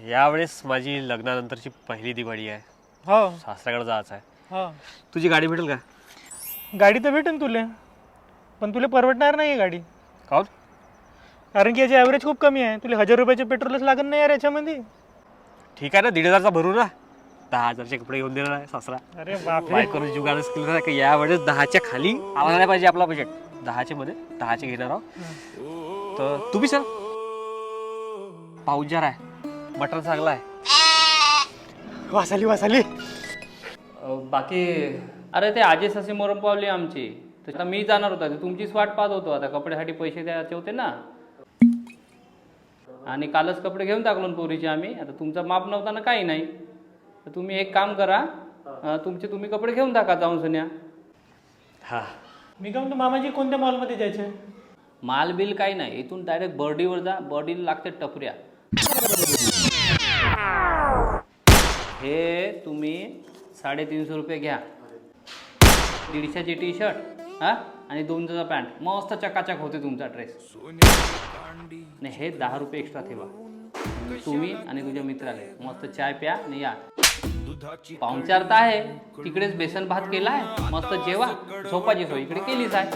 यावेळेस माझी लग्नानंतरची पहिली दिवाळी आहे. हो सासऱ्याकडे जायचं आहे. हो तुझी गाडी भेटेल का? गाडी तर भेटेन तुले, पण तुला परवडणार नाही गाडी, काऊन? कारण की याची ॲव्हरेज खूप कमी आहे. तुला 1000 रुपयाचे पेट्रोलच लागत नाही यार याच्यामध्ये. ठीक आहे ना, 1500चा भरू ना. 10,000चे कपडे घेऊन देणार आहे सासरा. अरे बापरे, बायकोने जुगाडच केलं की यावेळेस 10च्या खाली आला नाही पाहिजे आपला बजेट. 10चे मध्ये 10चे घेणार आहोत. तर तुम्ही सर पाहुजार आहे, मटण चांगला आहे. वासाली वासाली. बाकी अरे ते आजेस असे मरून पावली आमची, तर आता मी जाणार होता, तुमचीच वाट पाहत होतो. आता कपड्यासाठी पैसे द्यायचे होते ना, आणि कालच कपडे घेऊन टाकलो ना पोरीचे आम्ही. आता तुमचा माप नव्हता ना, काही नाही. तर तुम्ही एक काम करा, तुमचे तुम्ही कपडे घेऊन टाका जाऊन सन्या. हा, मी काय म्हणतो मामाजी, कोणत्या मॉलमध्ये जायचं आहे? माल बिल काही नाही, इथून डायरेक्ट बर्डीवर जा. बर्डीला लागते टपऱ्या. हे तुम्ही 350 रुपये घ्या. 150ची टी शर्ट आणि 200चा पॅन्ट, मस्त चकाचक होते तुमचा ड्रेस. नाही हे 10 रुपये एक्स्ट्रा ठेवा. तुम्ही आणि तुझ्या मित्राला मस्त चाय प्या आणि या. पाहुणचार तर आहे तिकडेच, बेसन भात केलाय, मस्त जेवा, झोपाची सोय इकडे केलीच आहे.